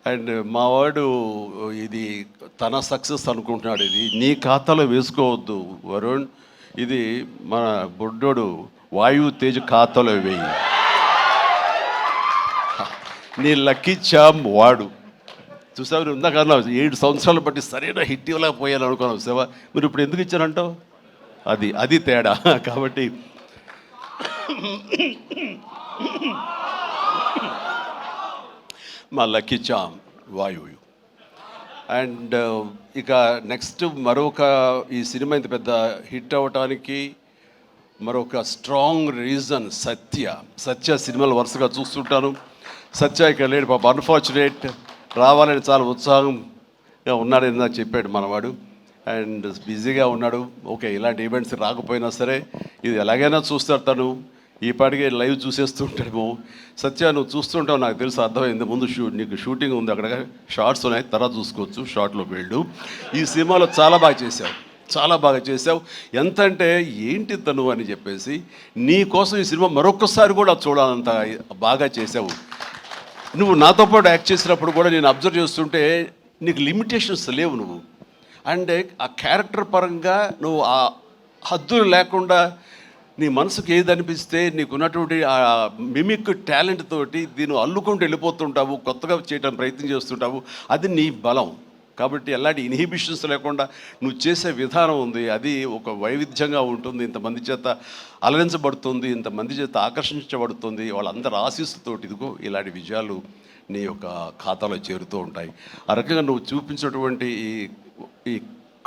And మా వాడు ఇది తన సక్సెస్ అనుకుంటున్నాడు. ఇది నీ ఖాతాలో వేసుకోవద్దు వరుణ్, ఇది మన బుడ్డోడు వాయువు తేజ్ ఖాతాలో వేయి. నీ లక్కీ చామ్ వాడు చూసావు. ఇందాక 7 సంవత్సరాలు బట్టి సరైన హిట్ ఇవ్వలేకపోయాను అనుకున్నావు శివ. మీరు ఇప్పుడు ఎందుకు ఇచ్చారంటావు? అది తేడా. కాబట్టి మా లక్కీ చామ్ వాయువు. అండ్ ఇక నెక్స్ట్ మరొక ఈ సినిమా ఇంత పెద్ద హిట్ అవ్వటానికి మరొక స్ట్రాంగ్ రీజన్ సత్య సినిమాలు వరుసగా చూస్తుంటాను. సత్య ఇక్కడ లేడు పాప, అన్ఫార్చునేట్. రావాలని చాలా ఉత్సాహంగా ఉన్నాడని నాకు చెప్పాడు మనవాడు. అండ్ బిజీగా ఉన్నాడు. ఓకే, ఇలాంటి ఈవెంట్స్ రాకపోయినా సరే ఇది ఎలాగైనా చూస్తాడు తను. ఈ పాటికి లైవ్ చూసేస్తూ ఉంటాడేమో. సత్య నువ్వు చూస్తుంటావు, నాకు తెలుసు, అర్థమైంది. ముందు నీకు షూటింగ్ ఉంది, అక్కడ షార్ట్స్ ఉన్నాయి, తర్వాత చూసుకోవచ్చు, షార్ట్లోకి వెళ్ళు. ఈ సినిమాలో చాలా బాగా చేసావు. ఎంత అంటే ఏంటి తను అని చెప్పేసి నీ కోసం ఈ సినిమా మరొకసారి కూడా చూడాలంత బాగా చేసావు. నువ్వు నాతో పాటు యాక్ట్ చేసినప్పుడు కూడా నేను అబ్జర్వ్ చేస్తుంటే నీకు లిమిటేషన్స్ లేవు నువ్వు. అండ్ ఆ క్యారెక్టర్ పరంగా నువ్వు ఆ హద్దులు లేకుండా నీ మనసుకు ఏది అనిపిస్తే నీకున్నటువంటి ఆ మిమిక్ టాలెంట్ తోటి దీన్ని అల్లుకుంటూ వెళ్ళిపోతుంటావు, కొత్తగా చేయడానికి ప్రయత్నం చేస్తుంటావు. అది నీ బలం. కాబట్టి ఎలాంటి ఇన్హిబిషన్స్ లేకుండా నువ్వు చేసే విధానం ఉంది, అది ఒక వైవిధ్యంగా ఉంటుంది. ఇంతమంది చేత అలరించబడుతుంది, ఇంతమంది చేత ఆకర్షించబడుతుంది. వాళ్ళందరి ఆశీస్సుతోటి ఇదిగో ఇలాంటి విజయాలు నీ యొక్క ఖాతాలో చేరుతూ ఉంటాయి. ఆ రకంగా నువ్వు చూపించినటువంటి ఈ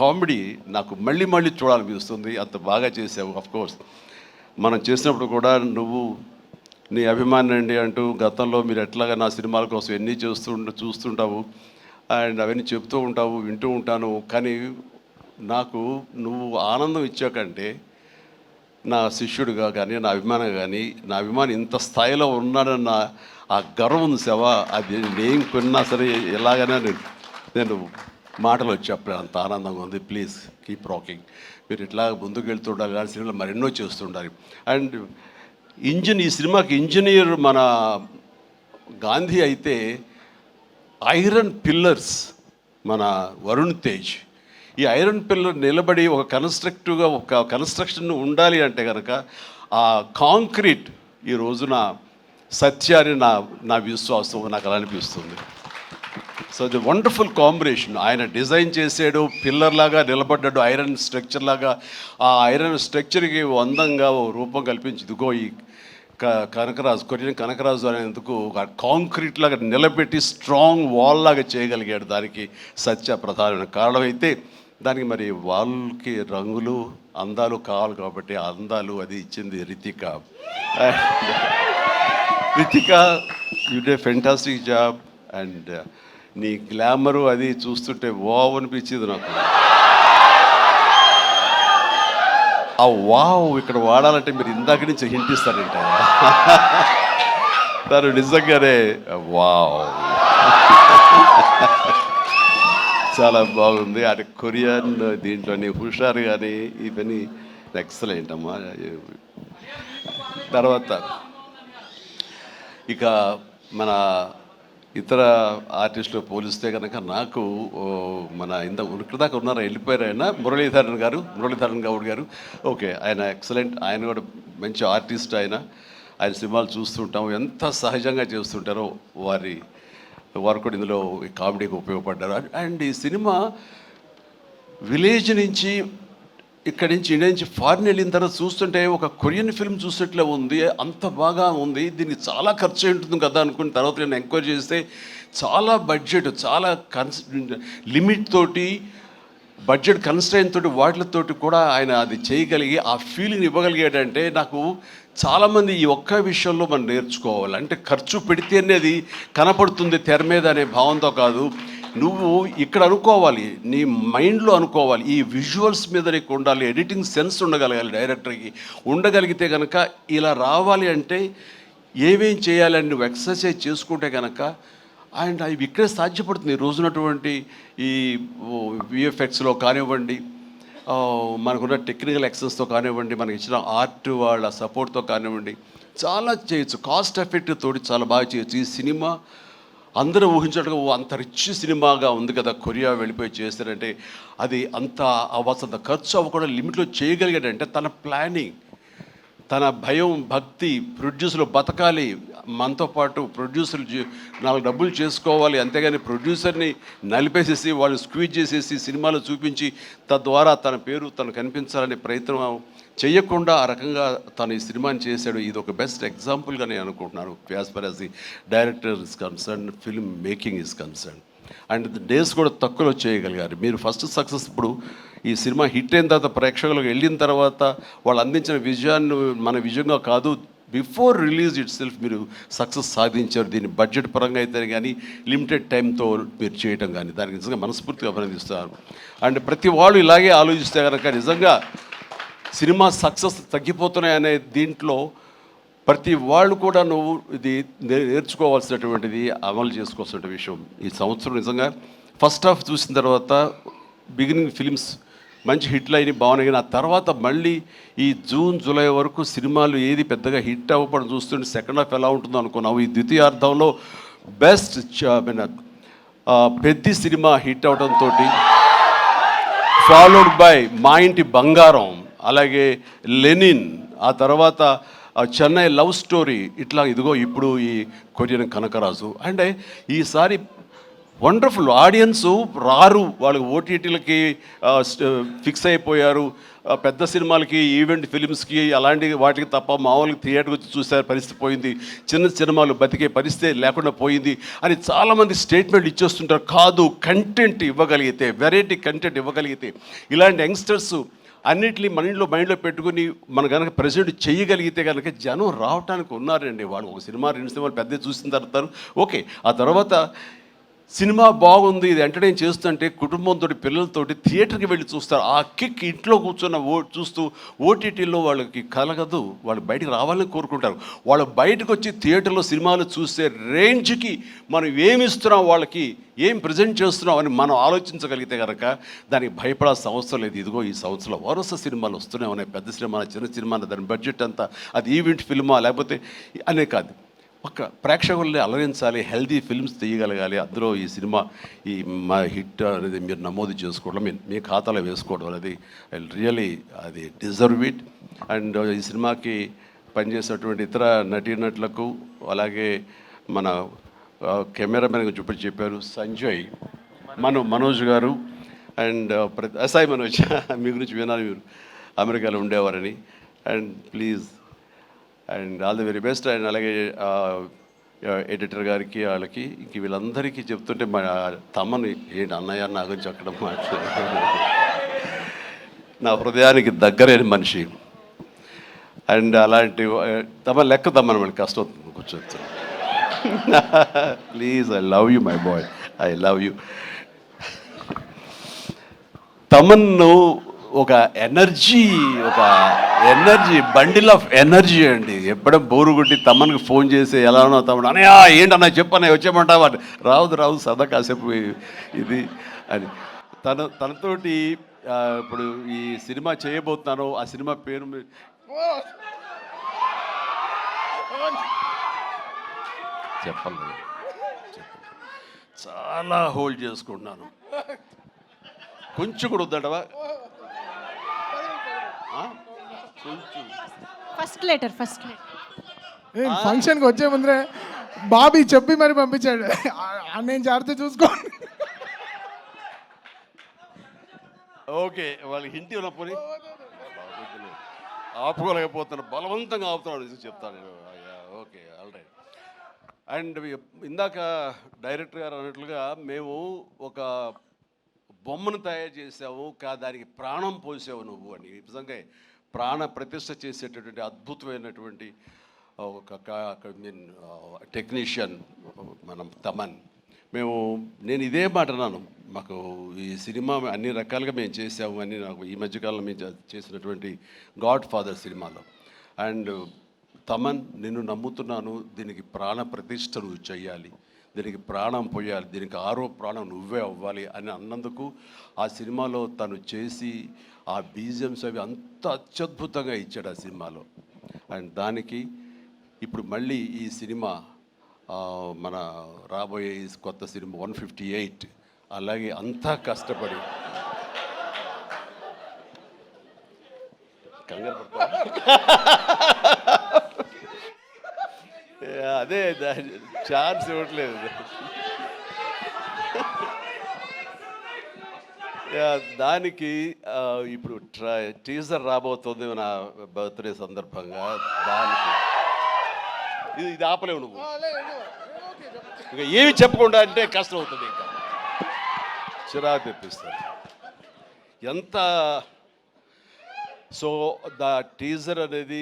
కామెడీ నాకు మళ్ళీ చూడాలనిపిస్తుంది. అంత బాగా చేసావు. అఫ్కోర్స్ మనం చేసినప్పుడు కూడా నువ్వు నీ అభిమాని అండి అంటూ గతంలో మీరు ఎట్లాగా నా సినిమాల కోసం ఎన్ని చూస్తుంటావు అండ్ అవన్నీ చెప్తూ ఉంటావు, వింటూ ఉంటాను. కానీ నాకు నువ్వు ఆనందం ఇచ్చాకంటే నా శిష్యుడిగా కానీ నా అభిమాని ఇంత స్థాయిలో ఉన్నాడన్న ఆ గర్వం ఉంది సేవ. అది నేను కొన్నా సరే ఎలాగైనా నేను మాటలు చెప్పాను, అంత ఆనందంగా ఉంది. Please keep rocking. మీరు ఇట్లా ముందుకు వెళ్తుండాలి, కానీ సినిమాలు మరెన్నో చేస్తుండాలి. అండ్ ఈ సినిమాకి ఇంజనీర్ మన గాంధీ అయితే ఐరన్ పిల్లర్స్ మన వరుణ్ తేజ్. ఈ ఐరన్ పిల్లర్ నిలబడి ఒక కన్స్ట్రక్షన్ ఉండాలి అంటే కనుక ఆ కాంక్రీట్ ఈ రోజున సత్యాన్ని నా విశ్వాసం, నాకు అలా అనిపిస్తుంది. So the wonderful combination. ఆయన డిజైన్ చేసాడు, పిల్లర్ లాగా నిలబడ్డాడు, ఐరన్ స్ట్రక్చర్ లాగా. ఆ ఐరన్ స్ట్రక్చర్కి అందంగా ఓ రూపం కల్పించి ఇదిగో ఈ కొరియన్ కనకరాజు అనేందుకు ఒక కాంక్రీట్ లాగా నిలబెట్టి స్ట్రాంగ్ వాల్ లాగా చేయగలిగాడు. దానికి సత్య ప్రధానమైన కారణం అయితే దానికి మరి వాళ్ళకి రంగులు అందాలు కావాలి కాబట్టి ఆ అందాలు అది ఇచ్చింది Ritika. You day fantastic job. And నీ గ్లామరు అది చూస్తుంటే వావ్ అనిపించింది నాకు. ఆ వావ్ ఇక్కడ వాడాలంటే మీరు ఇందాక నుంచి హింట్ ఇస్తారంట. తను నిజంగానే వావ్ చాలా బాగుంది. అటు కొరియన్ దీంట్లోని హుషారు కానీ ఇవన్నీ ఎక్సలెంట్ అమ్మా. తర్వాత ఇక మన ఇతర ఆర్టిస్టులు పోలిస్తే కనుక నాకు మన ఇక్కడిదాకా ఉన్నారా, వెళ్ళిపోయారు ఆయన, మురళీధరన్ గౌడ్ గారు. ఓకే, ఆయన ఎక్సలెంట్. ఆయన కూడా మంచి ఆర్టిస్ట్. ఆయన సినిమాలు చూస్తుంటాం, ఎంత సహజంగా చేస్తుంటారో వారు కూడా ఇందులో కామెడీకి ఉపయోగపడ్డారు. అండ్ ఈ సినిమా విలేజ్ నుంచి ఇక్కడి నుంచి ఇండియా నుంచి ఫారిన్ వెళ్ళిన తర్వాత చూస్తుంటే ఒక కొరియన్ ఫిల్మ్ చూసేట్లే ఉంది, అంత బాగా ఉంది. దీనికి చాలా ఖర్చు ఉంటుంది కదా అనుకున్న తర్వాత నేను ఎంక్వైరీ చేస్తే చాలా బడ్జెట్, చాలా లిమిట్ తోటి, బడ్జెట్ కన్స్ట్రైన్ తోటి వాటితోటి కూడా ఆయన అది చేయగలిగి ఆ ఫీలింగ్ ఇవ్వగలిగాడంటే నాకు చాలామంది ఈ ఒక్క విషయంలో మనం నేర్చుకోవాలి. అంటే ఖర్చు పెడితేనే అది కనపడుతుంది తెర మీద అనే భావంతో కాదు, నువ్వు ఇక్కడ అనుకోవాలి, నీ మైండ్లో అనుకోవాలి, ఈ విజువల్స్ మీద నీకు ఉండాలి, ఎడిటింగ్ సెన్స్ ఉండగలగాలి. డైరెక్టర్కి ఉండగలిగితే కనుక ఇలా రావాలి అంటే ఏమేం చేయాలని నువ్వు ఎక్సర్సైజ్ చేసుకుంటే కనుక అండ్ అవి ఇక్కడే సాధ్యపడుతుంది. ఈ రోజునటువంటి ఈ విఎఫ్ఎక్స్లో కానివ్వండి, మనకున్న టెక్నికల్ ఎక్సెస్తో కానివ్వండి, మనకి ఇచ్చిన ఆర్ట్ వాళ్ళ సపోర్ట్తో కానివ్వండి, చాలా చేయొచ్చు. కాస్ట్ ఎఫెక్ట్ తోటి చాలా బాగా చేయొచ్చు. ఈ సినిమా అందరూ ఊహించినట్టుగా అంత రిచ్ సినిమాగా ఉంది కదా, కొరియా వెళ్ళిపోయి చేస్తారంటే అది అంత అవ్వాల్సినంత ఖర్చు అవ్వకుండా లిమిట్లో చేయగలిగాడంటే తన ప్లానింగ్, తన భయం, భక్తి, ప్రొడ్యూసర్లు బతకాలి, మనతో పాటు ప్రొడ్యూసర్లు 4 డబ్బులు చేసుకోవాలి, అంతేగాని ప్రొడ్యూసర్ని నలిపేసేసి వాళ్ళు స్క్వీజ్ చేసేసి సినిమాలు చూపించి తద్వారా తన పేరు తను కనిపించాలనే ప్రయత్నం చేయకుండా ఆ రకంగా తను ఈ సినిమాని చేశాడు. ఇది ఒక బెస్ట్ ఎగ్జాంపుల్గా నేను అనుకుంటున్నాను as for as the director is concern, film making is concern. And days కూడా తక్కువలో చేయగలిగారు. మీరు ఫస్ట్ సక్సెస్ ఇప్పుడు ఈ సినిమా హిట్ అయిన తర్వాత ప్రేక్షకులకు వెళ్ళిన తర్వాత వాళ్ళు అందించిన విజయాన్ని మన విజయంగా కాదు, బిఫోర్ రిలీజ్ ఇట్ సెల్ఫ్ మీరు సక్సెస్ సాధించారు. దీన్ని బడ్జెట్ పరంగా అయితే కానీ లిమిటెడ్ టైంతో మీరు చేయటం కానీ దానికి నిజంగా మనస్ఫూర్తిగా అభినందిస్తాను. అండ్ ప్రతి వాళ్ళు ఇలాగే ఆలోచిస్తే కనుక నిజంగా సినిమా సక్సెస్ తగ్గిపోతున్నాయనే దీంట్లో ప్రతి వాళ్ళు కూడా నువ్వు ఇది నేర్చుకోవాల్సినటువంటిది, అమలు చేసుకోవాల్సిన విషయం. ఈ సంవత్సరం నిజంగా ఫస్ట్ హాఫ్ చూసిన తర్వాత బిగినింగ్ ఫిలిమ్స్ మంచి హిట్లు అయినాయి, బాగున్నాయి. ఆ తర్వాత మళ్ళీ ఈ జూన్ జూలై వరకు సినిమాలు ఏది పెద్దగా హిట్ అవ్వడం చూస్తుంటే సెకండ్ హాఫ్ ఎలా ఉంటుందో అనుకున్నావు. ఈ ద్వితీయార్థంలో బెస్ట్ పెద్ద సినిమా హిట్ అవడంతో ఫాలోడ్ బై మా ఇంటి బంగారం, అలాగే లెనిన్, ఆ తర్వాత చెన్నై లవ్ స్టోరీ, ఇట్లా ఇదిగో ఇప్పుడు ఈ కొరియన్ కనకరాజు. అంటే ఈసారి వండర్ఫుల్ ఆడియన్స్ రారు, వాళ్ళకి ఓటీటీలకి ఫిక్స్ అయిపోయారు. పెద్ద సినిమాలకి, ఈవెంట్ ఫిలిమ్స్కి అలాంటి వాటికి తప్ప మామూలుగా థియేటర్కి వచ్చి చూసే పరిస్థితి పోయింది, చిన్న సినిమాలు బతికే పరిస్థితి లేకుండా పోయింది అని చాలామంది స్టేట్మెంట్ ఇచ్చేస్తుంటారు. కాదు, కంటెంట్ ఇవ్వగలిగితే, వెరైటీ కంటెంట్ ఇవ్వగలిగితే, ఇలాంటి యంగ్స్టర్స్ అన్నిటినీ మైండ్లో పెట్టుకుని మన కనుక ప్రెజెంట్ చేయగలిగితే కనుక జనం రావడానికి ఉన్నారండి. వాళ్ళు ఒక సినిమా 2 సినిమాలు పెద్ద చూసిన తర్వాత ఓకే, ఆ తర్వాత సినిమా బాగుంది, ఇది ఎంటర్టైన్ చేస్తుంటే కుటుంబంతో పిల్లలతోటి థియేటర్కి వెళ్ళి చూస్తారు. ఆ కిక్ ఇంట్లో కూర్చున్న చూస్తూ ఓటీటీలో వాళ్ళకి కలగదు, వాళ్ళు బయటికి రావాలని కోరుకుంటారు. వాళ్ళు బయటకు వచ్చి థియేటర్లో సినిమాలు చూసే రేంజ్కి మనం ఏమి ఇస్తున్నాం, వాళ్ళకి ఏం ప్రజెంట్ చేస్తున్నాం అని మనం ఆలోచించగలిగితే కనుక దానికి భయపడాల్సిన అవసరం లేదు. ఇదిగో ఈ సంవత్సరంలో వరుస సినిమాలు వస్తూనే ఉన్నాయి, పెద్ద సినిమా, చిన్న సినిమా, దాని బడ్జెట్ అంతా అది ఈవెంట్ ఫిల్మా లేకపోతే అనే కాదు, ఒక ప్రేక్షకుల్ని అలరించాలి, హెల్దీ ఫిల్మ్స్ తీయగలగాలి. అందులో ఈ సినిమా ఈ మా హిట్ అనేది మీరు నమోదు చేసుకోవడం, మీ ఖాతాలో వేసుకోవడం అనేది రియలీ అది డిజర్వ్ ఇట్. అండ్ ఈ సినిమాకి పనిచేసినటువంటి ఇతర నటీనటులకు, అలాగే మన కెమెరామెన్గా చెప్పారు సంజయ్, మనోజ్ గారు, అండ్ ఎస్ఐ మనోజ్, మీ గురించి వినాలి, మీరు అమెరికాలో ఉండేవారని. And please and all the very best. And అలాగే ఎడిటర్ గారికి, వాళ్ళకి, ఇంక వీళ్ళందరికీ చెప్తుంటే మా తమ్మని ఏంటి అన్నయ్య నా గురించి అక్కడ నా హృదయానికి దగ్గరైన మనిషి. అండ్ అలాంటి తమ లెక్క తమ్మని మళ్ళీ కష్టం కూర్చొచ్చు. Please, I love you my boy, I love you. తమన్ను ఒక ఎనర్జీ బండిల్ ఆఫ్ ఎనర్జీ అండి. ఎప్పుడో బోరు కొట్టి తమ్మనికి ఫోన్ చేసి ఎలా ఉన్నా తమ్ముడు, అన్నయ్య ఏంటన్నా చెప్పన్నయ్య వచ్చేయమంటావా, రాదు సదా కాసేపు ఇది అని తనతోటి ఇప్పుడు ఈ సినిమా చేయబోతున్నాను. ఆ సినిమా పేరు చెప్పాలి, చాలా హోల్డ్ చేసుకుంటున్నాను. కొంచెం కూడా వద్దటవా, ఫస్ట్ లెటర్ ఫంక్షన్కి వచ్చే ముందరే బాబీ చెప్పి మరి పంపించాడు, నేను జాగ్రత్త చూసుకోండి. ఓకే, వాళ్ళకి హింట్ ఉన్నప్పుడు ఆపుకోలేకపోతున్నాను, బలవంతంగా ఆపుతున్నాడు చెప్తాను నేను. Okay, all right. అండ్ ఇందాక డైరెక్టర్ గారు అన్నట్లుగా మేము ఒక బొమ్మను తయారు చేసావు, దానికి ప్రాణం పోసావు నువ్వు అని. నిజంగా ప్రాణ ప్రతిష్ఠ చేసేటటువంటి అద్భుతమైనటువంటి ఒక టెక్నీషియన్ మనం తమన్. నేను ఇదే మాట అన్నాను, మాకు ఈ సినిమా అన్ని రకాలుగా మేము చేసాము అని. నాకు ఈ మధ్యకాలంలో మేము చేసినటువంటి గాడ్ ఫాదర్ సినిమాలో, అండ్ తమన్ నిన్ను నమ్ముతున్నాను, దీనికి ప్రాణ ప్రతిష్ఠ నువ్వు చెయ్యాలి, దీనికి ప్రాణం పోయాలి, దీనికి ఆరో ప్రాణం నువ్వే అవ్వాలి అని అన్నందుకు ఆ సినిమాలో తను చేసి ఆ బీజిఎమ్స్ అవి అంత అత్యద్భుతంగా ఇచ్చాడు ఆ సినిమాలో. అండ్ దానికి ఇప్పుడు మళ్ళీ ఈ సినిమా మన రాబోయే ఈ కొత్త సినిమా 158 అలాగే అంతా కష్టపడి కంగారు పడతావా? అదే ఛాన్స్ ఇవ్వట్లేదు. దానికి ఇప్పుడు టీజర్ రాబోతుంది నా బర్త్డే సందర్భంగా. దానికి ఇది ఆపలేవు నువ్వు, ఇంకా ఏమి చెప్పకుండా అంటే కష్టం అవుతుంది, ఇంకా చిరాకు తెప్పిస్తారు ఎంత. సో దా టీజర్ అనేది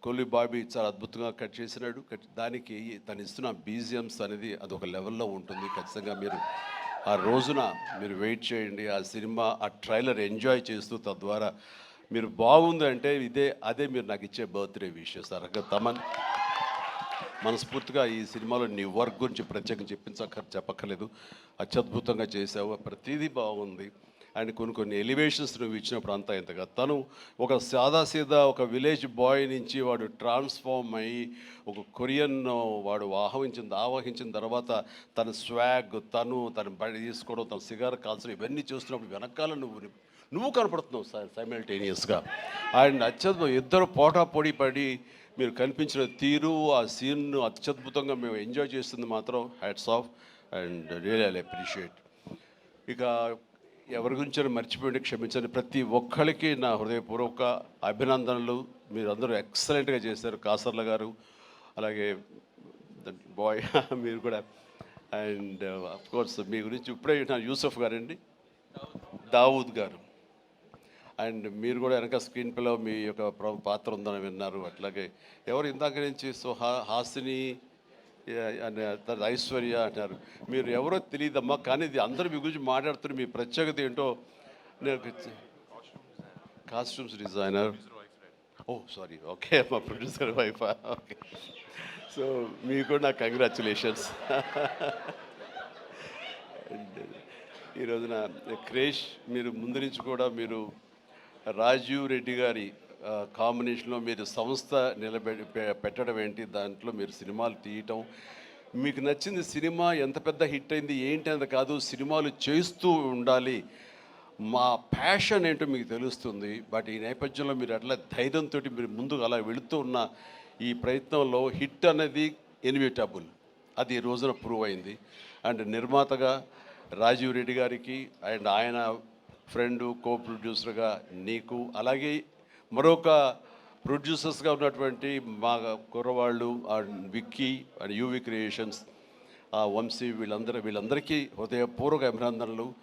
కొల్లి బాబీ చాలా అద్భుతంగా కట్ చేసినాడు. దానికి తను ఇస్తున్న బీజిఎమ్స్ అనేది అదొక లెవెల్లో ఉంటుంది. ఖచ్చితంగా మీరు ఆ రోజున మీరు వెయిట్ చేయండి. ఆ సినిమా ఆ ట్రైలర్ ఎంజాయ్ చేస్తూ తద్వారా మీరు బాగుంది అంటే అదే మీరు నాకు ఇచ్చే బర్త్డే విషెస్. తమన్ మనస్ఫూర్తిగా ఈ సినిమాలో నీ వర్క్ గురించి ప్రత్యేకంగా చెప్పక్కర్లేదు. అత్యద్భుతంగా చేసావు, ప్రతిదీ బాగుంది. అండ్ కొన్ని ఎలివేషన్స్ నువ్వు ఇచ్చినప్పుడు అంతా ఇంతగా తను ఒక సాదాసీదా ఒక విలేజ్ బాయ్ నుంచి వాడు ట్రాన్స్ఫార్మ్ అయ్యి ఒక కొరియన్ వాడు ఆవహించిన తర్వాత తన స్వాగ్ తన బడి తీసుకోవడం, తన సిగార్ కాల్చడం, ఇవన్నీ చూస్తున్నప్పుడు వెనకాల నువ్వు కనపడుతున్నావు సైమల్టేనియస్గా. అండ్ అత్యద్భుతం ఇద్దరు పోటీ పడి మీరు కనిపించిన తీరు, ఆ సీన్ను అత్యద్భుతంగా మేము ఎంజాయ్ చేస్తుంది మాత్రం hats off and really I appreciate. ఇక ఎవరి గురించి మర్చిపోయింది క్షమించండి. ప్రతి ఒక్కరికి నా హృదయపూర్వక అభినందనలు. మీరందరూ ఎక్సలెంట్గా చేశారు. కాసర్ల గారు, అలాగే బాయ్ మీరు కూడా. అండ్ కోర్స్ మీ గురించి ఇప్పుడే నా యూసఫ్ గారండి, దావూద్ గారు. అండ్ మీరు కూడా వెనక స్క్రీన్ ప్లేలో మీ యొక్క పాత్ర ఉందని విన్నారు. అట్లాగే ఎవరు ఇందాక నుంచి హాసిని ఐశ్వర్య అంటారు. మీరు ఎవరో తెలియదమ్మా, కానీ ఇది అందరూ మీ గురించి మాట్లాడుతున్నారు. మీ ప్రత్యేకత ఏంటో నేను కాస్ట్యూమ్స్ డిజైనర్. ఓ సారీ, ఓకే, మా ప్రొడ్యూసర్ వైఫ్. ఓకే, సో మీకు కూడా నాకు కంగ్రాచులేషన్స్. అండ్ ఈ రోజున క్రేష్ మీరు ముందు నుంచి కూడా మీరు రాజీవ్ రెడ్డి గారి కాంబినేషన్లో మీరు సంస్థ పెట్టడం ఏంటి, దాంట్లో మీరు సినిమాలు తీయటం, మీకు నచ్చింది సినిమా ఎంత పెద్ద హిట్ అయింది ఏంటి అంత కాదు, సినిమాలు చేస్తూ ఉండాలి, మా ప్యాషన్ ఏంటో మీకు తెలుస్తుంది. బట్ ఈ నేపథ్యంలో మీరు అట్లా ధైర్యంతో మీరు ముందుకు అలా వెళుతూ ఉన్న ఈ ప్రయత్నంలో హిట్ అనేది ఇన్విటబుల్, అది ఈ రోజున ప్రూవ్ అయింది. అండ్ నిర్మాతగా రాజీవ్ రెడ్డి గారికి అండ్ ఆయన ఫ్రెండు కో ప్రొడ్యూసర్గా నీకు, అలాగే మరొక ప్రొడ్యూసర్స్గా ఉన్నటువంటి మా కుర్రవాళ్ళు Vicky and UV creations, Vamsi, వీళ్ళందరికీ హృదయపూర్వక అభినందనలు.